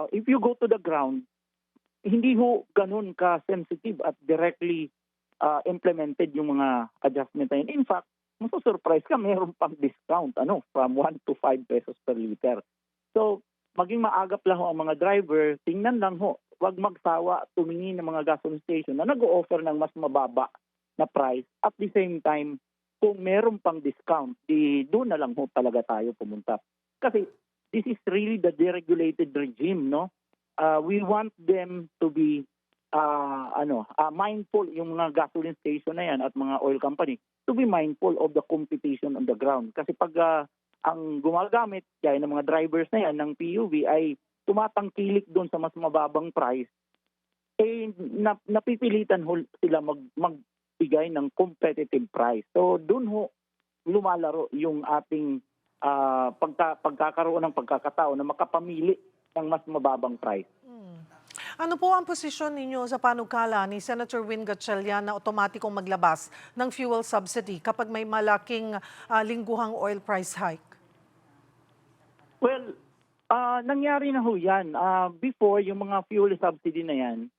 if you go to the ground, hindi ho ganun ka-sensitive at directly implemented yung mga adjustment na yun. In fact, maso-surprise ka, mayroon pang discount from 1 to 5 pesos per liter. So, maging maagap lang ho ang mga driver, tingnan lang ho, wag magsawa tumingin ng mga gasoline station na nag-o-offer ng mas mababa na price. At the same time, kung meron pang discount, doon na lang ho talaga tayo pumunta. Kasi this is really the deregulated regime, no? We want them to be mindful, yung mga gasoline station na yan at mga oil company, to be mindful of the competition on the ground. Kasi pag ang gumagamit, kaya ng mga drivers na yan ng PUV ay tumatangkilik doon sa mas mababang price, napipilitan sila magbigay ng competitive price. So doon ho lumalaro yung ating pagkakaroon ng pagkakataon na makapamili ng mas mababang price. Ano po ang posisyon ninyo sa panukala ni Senator Win Gatchalian na otomatikong maglabas ng fuel subsidy kapag may malaking lingguhang oil price hike? Well, nangyari na ho yan. Before, yung mga fuel subsidy na yan,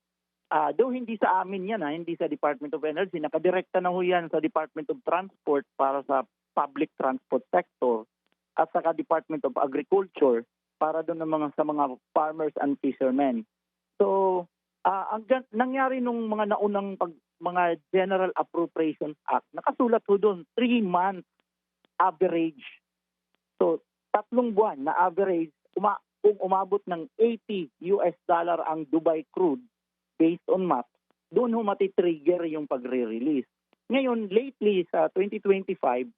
though hindi sa amin yan, hindi sa Department of Energy, nakadirekta na ho yan sa Department of Transport para sa public transport sector at saka Department of Agriculture para doon sa mga farmers and fishermen. So, ang nangyari nung mga naunang mga General Appropriations Act, nakasulat ho doon 3 months average. So, 3 buwan na average, kung umabot ng $80 ang Dubai crude based on maps, doon ho matitrigger yung pagre-release. Ngayon, lately sa 2025,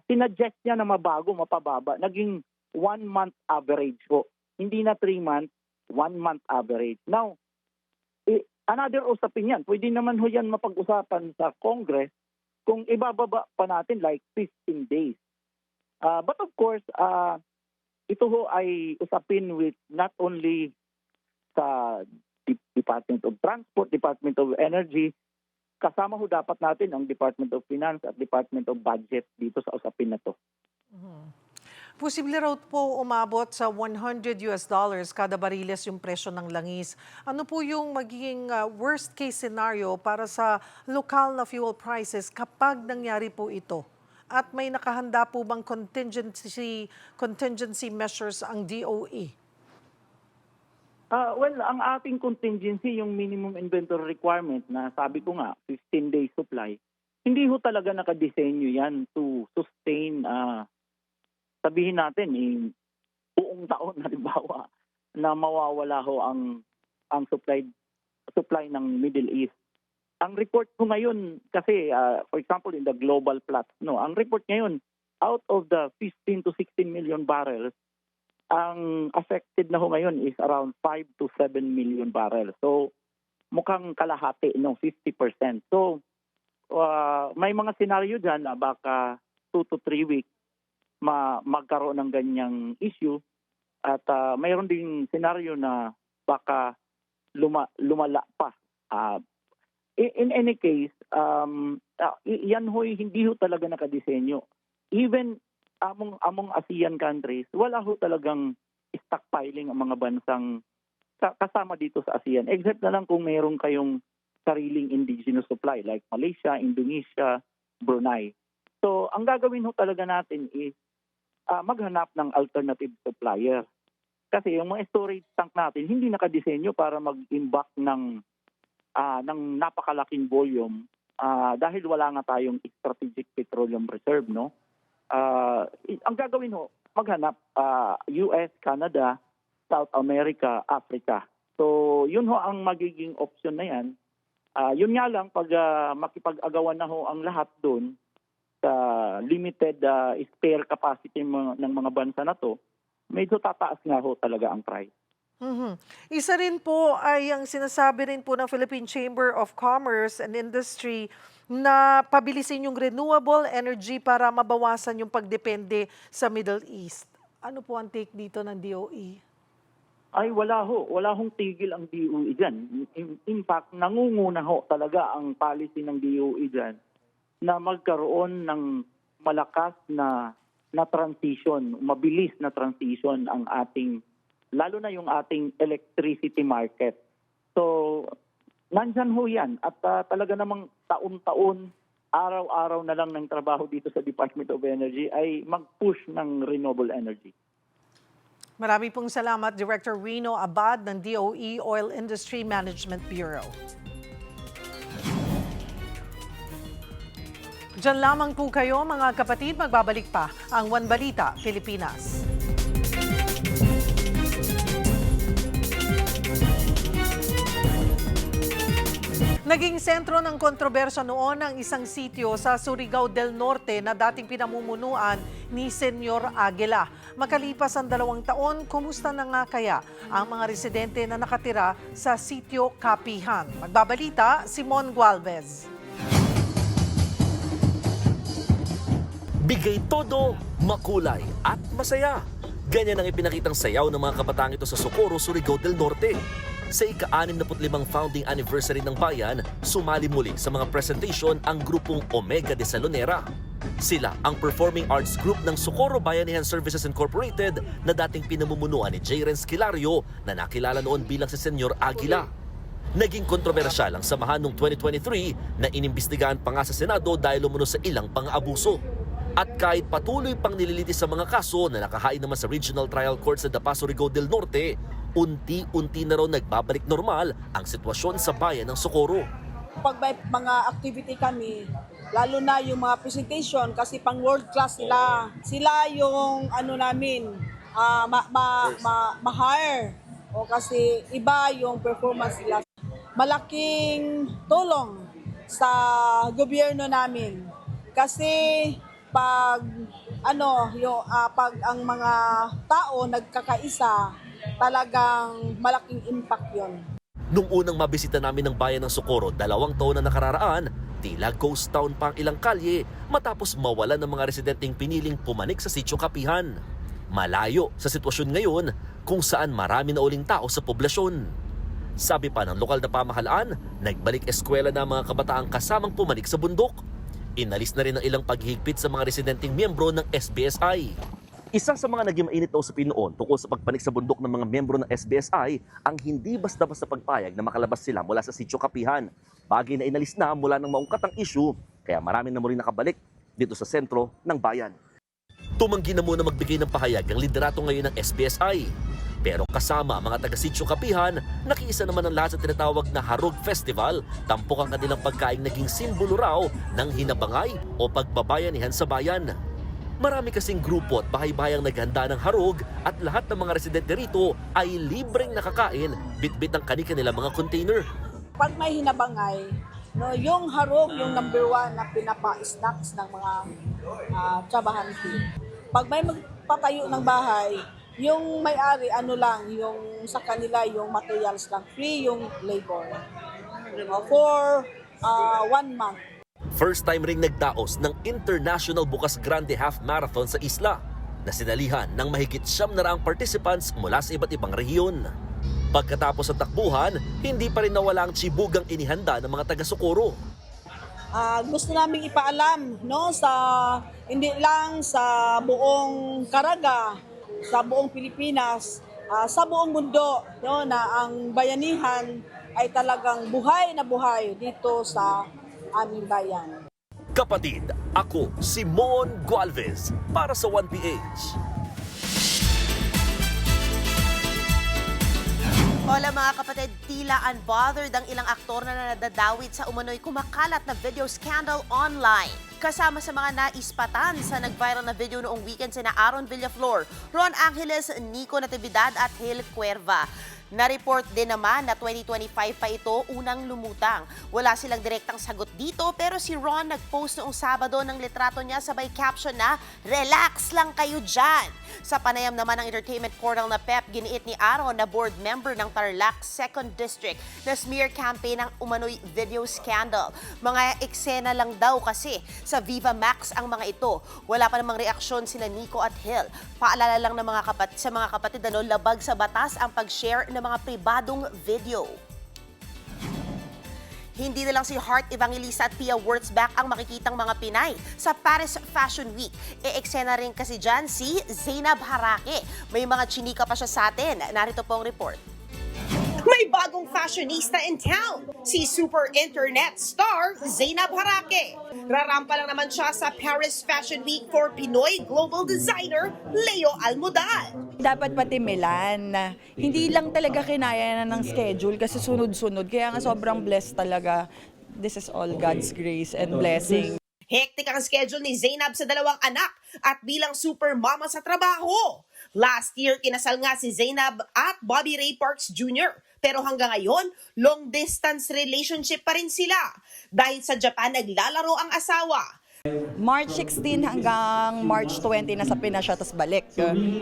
sinuggest niya na mapababa. Naging 1 month average ho. Hindi na 3 months, 1 month average. Now, another usapin yan. Pwede naman ho yan mapag-usapan sa Congress kung ibababa pa natin like 15 days. But of course, ito ho ay usapin with not only sa Department of Transport, Department of Energy. Kasama ho dapat natin ang Department of Finance at Department of Budget dito sa usapin na to. Posible raw po umabot sa $100 kada bariles yung presyo ng langis. Ano po yung magiging worst case scenario para sa lokal na fuel prices kapag nangyari po ito? At may nakahanda po bang contingency measures ang DOE? Well, ang ating contingency, yung minimum inventory requirement na sabi ko nga, 15-day supply, hindi ho talaga nakadesenyo yan to sustain, sabihin natin, buong taon, halimbawa, na mawawala ho ang supply ng Middle East. Ang report ko ngayon, kasi, for example, in the global plots, ang report ngayon, out of the 15 to 16 million barrels, ang affected na ho ngayon is around 5 to 7 million barrels. So, mukhang kalahati, 50%. So, may mga senaryo dyan na baka 2 to 3 weeks magkaroon ng ganyang issue. At mayroon ding senaryo na baka lumala pa. In any case, yan ho, hindi ho talaga nakadesenyo. Even among ASEAN countries, wala ho talagang stockpiling ang mga bansang kasama dito sa ASEAN. Except na lang kung mayroon kayong sariling indigenous supply like Malaysia, Indonesia, Brunei. So, ang gagawin ho talaga natin is maghanap ng alternative supplier. Kasi yung mga storage tank natin, hindi nakadesenyo para mag-imbak ng napakalaking volume dahil wala nga tayong strategic petroleum reserve, no? Ang gagawin ho, maghanap US, Canada, South America, Africa. So, yun ho ang magiging option na yan. Yun nga lang, pag makipag-agawan na ho ang lahat doon sa limited spare capacity ng mga bansa na to, medyo tataas nga ho talaga ang price. Isa rin po ay ang sinasabi rin po ng Philippine Chamber of Commerce and Industry na pabilisin yung renewable energy para mabawasan yung pagdepende sa Middle East. Ano po ang take dito ng DOE? Ay wala ho. Wala hong tigil ang DOE dyan. In fact, nangunguna ho talaga ang policy ng DOE dyan na magkaroon ng malakas na transition, mabilis na transition ang ating, lalo na yung ating electricity market. So, nandyan ho yan. At talaga namang taon-taon, araw-araw na lang ng trabaho dito sa Department of Energy ay mag-push ng renewable energy. Marami pong salamat, Director Rino Abad ng DOE Oil Industry Management Bureau. Diyan lamang po kayo mga kapatid, magbabalik pa ang One Balita Pilipinas. Naging sentro ng kontrobersya noon ang isang sitio sa Surigao del Norte na dating pinamumunuan ni Senyor Aguila. Makalipas ang 2 taon, kumusta na nga kaya ang mga residente na nakatira sa sitio Kapihan? Magbabalita, Simon Gualvez. Bigay todo, makulay at masaya. Ganyan ang ipinakitang sayaw ng mga kabataan ito sa Socorro, Surigao del Norte. Sa ika-65 founding anniversary ng bayan, sumali muli sa mga presentation ang grupong Omega de Salonera. Sila ang performing arts group ng Socorro Bayanihan Services Incorporated na dating pinamumunuan ni J. Renz Kilario na nakilala noon bilang si Senyor Aguila. Naging kontrobersyal ang samahan noong 2023 na inimbestigahan pa nga sa Senado dahil umano sa ilang pang-abuso. At kahit patuloy pang nililitis sa mga kaso na nakahain naman sa Regional Trial Court sa Dapa, Surigao del Norte, unti-unti na raw nagbabalik normal ang sitwasyon sa bayan ng Socorro. Pag may mga activity kami, lalo na yung mga presentation kasi pang world class sila yung ano namin, ma-hire. O kasi iba yung performance nila. Malaking tulong sa gobyerno namin. Kasi pag ang mga tao nagkakaisa, talagang malaking impact yon. Nung unang mabisita namin ng bayan ng Socorro 2 taon na nakararaan, tila ghost town pa ang ilang kalye matapos mawalan ng mga residenteng piniling pumanik sa sitio Kapihan. Malayo sa sitwasyon ngayon kung saan marami na uling tao sa poblasyon. Sabi pa ng lokal na pamahalaan, nagbalik eskwela na ang mga kabataang kasamang pumanik sa bundok. Inalis na rin ang ilang paghihigpit sa mga residenteng miyembro ng SBSI. Isa sa mga naging mainit na usapin noon tungkol sa pagpanik sa bundok ng mga miyembro ng SBSI ang hindi basta-basta pagpayag na makalabas sila mula sa Sitio Kapihan. Bagay na inalis na mula ng maungkat ang issue, kaya marami na muli nakabalik dito sa sentro ng bayan. Tumanggi na muna magbigay ng pahayag ang liderato ngayon ng SBSI. Pero kasama mga taga-Sitio Kapihan, nakiisa naman ang lahat sa tinatawag na Harog Festival, tampok ang kanilang pagkaing naging simbolo raw ng hinabangay o pagbabayanihan sa bayan. Marami kasing grupo at bahay-bayang naghanda ng harog at lahat ng mga residente rito ay libreng nakakain bitbit ng kani-kanilang mga container. Pag may hinabangay, no, yung harog yung number 1 na pinapa-snacks ng mga trabahante. Pag may magpatayo ng bahay, yung may-ari, yung sa kanila, yung materials lang, free yung labor. For 1 month. First time ring nagdaos ng International Bukas Grande Half Marathon sa isla na sinalihan ng mahigit 700 participants mula sa iba't ibang rehiyon. Pagkatapos ng takbuhan, hindi pa rin nawala ang tsibugang inihanda ng mga taga-Socorro. Gusto naming ipaalam, no, hindi lang sa buong Caraga, sa buong Pilipinas, sa buong mundo, no, na ang bayanihan ay talagang buhay na buhay dito sa aming bayan. Kapatid, ako si Mon Gualvez para sa 1PH. Hola mga kapatid, tila unbothered ang ilang aktor na nadadawit sa umano'y kumakalat na video scandal online. Kasama sa mga naispatan sa nag-viral na video noong weekend sina Aaron Villaflor, Ron Angeles, Nico Natividad at Hale Cuerva. Na-report din naman na 2025 pa ito unang lumutang. Wala silang direktang sagot dito pero si Ron nag-post noong Sabado ng litrato niya sabay caption na, "Relax lang kayo dyan." Sa panayam naman ng entertainment portal na PEP, giniit ni Aaron na board member ng Tarlac 2nd District na smear campaign ng umano'y video scandal. Mga eksena lang daw kasi sa Viva Max ang mga ito. Wala pa namang reaksyon sila Nico at Hil. Paalala lang ng sa mga kapatid, labag sa batas ang pag-share ng mga pribadong video. Hindi na lang si Heart Evangelista at Pia Wurtzbach ang makikitang mga Pinay sa Paris Fashion Week. E-eksena rin kasi dyan si Zainab Harake. May mga chinika pa siya sa atin. Narito po ang report. May bagong fashionista in town, si super internet star Zainab Harake. Rarampa lang naman siya sa Paris Fashion Week for Pinoy global designer Leo Almodal. Dapat pati Milan, hindi lang talaga kinaya na ng schedule kasi sunod-sunod. Kaya nga sobrang blessed talaga. This is all God's grace and blessing. Hektik ang schedule ni Zainab sa 2 anak at bilang super mama sa trabaho. Last year, kinasal nga si Zainab at Bobby Ray Parks Jr. Pero hanggang ngayon, long-distance relationship pa rin sila. Dahil sa Japan, naglalaro ang asawa. March 16 hanggang March 20 nasa Pinas siya, tapos balik.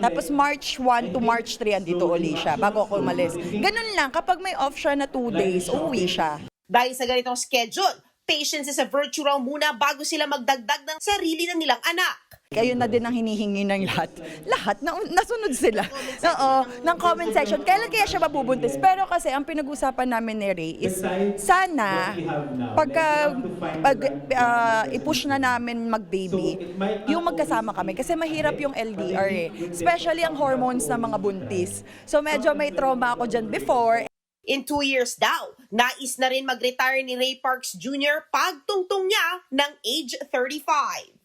Tapos March 1 to March 3 andito uli siya bago ako umalis. Ganun lang, kapag may off siya na 2 days, uuwi siya. Dahil sa ganitong schedule, patience sa virtual muna bago sila magdagdag ng sarili ng nilang anak. Kayo na din ang hinihingi ng lahat. Lahat, nasunod sila. Oo, ng comment section. Kailan kaya siya mabubuntis? Pero kasi ang pinag-usapan namin ni Ray is sana pagka i-push na namin mag-baby, yung magkasama kami. Kasi mahirap yung LDR eh. Especially ang hormones ng mga buntis. So medyo may trauma ako dyan before. In 2 years daw, nais na rin mag-retire ni Ray Parks Jr. pagtungtong niya ng age 35.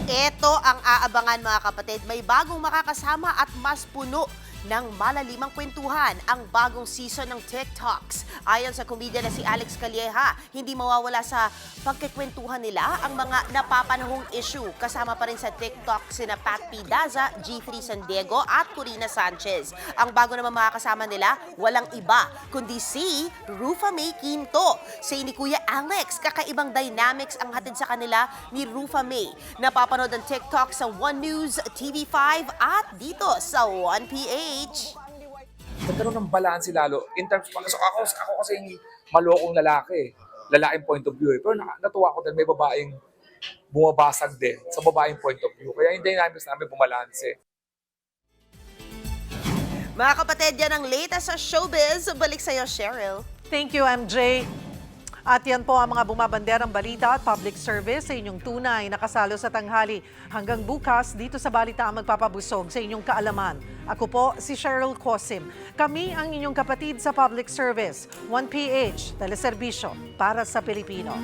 Ito ang aabangan mga kapatid. May bagong makakasama at mas puno ng malalimang kwentuhan ang bagong season ng TikToks. Ayon sa komedya na si Alex Calleja, hindi mawawala sa pagkikwentuhan nila ang mga napapanahong issue. Kasama pa rin sa TikTok sina Pat P. Daza, G3 San Diego at Corina Sanchez. Ang bago naman makakasama nila, walang iba kundi si Rufa May Quinto. Say ni Kuya Alex, kakaibang dynamics ang hatid sa kanila ni Rufa May. Napapanood ang TikTok sa One News, TV5 at dito sa 1PH. Nagkaroon ng balance lalo in terms of ako kasi malokong lalaking point of view pero natuwa ko dahil may babaeng bumabasag din sa babaeng point of view kaya yung dynamics namin bumalanse. Mga kapatid, yan ang latest sa showbiz. Balik sa'yo, Cheryl. Thank you, MJ. At yan po ang mga bumabanderang balita at public service sa inyong tunay na kasalo sa tanghali. Hanggang bukas, dito sa Balita ang magpapabusog sa inyong kaalaman. Ako po si Cheryl Cosim. Kami ang inyong kapatid sa public service. 1PH, teleserbisyo para sa Pilipino.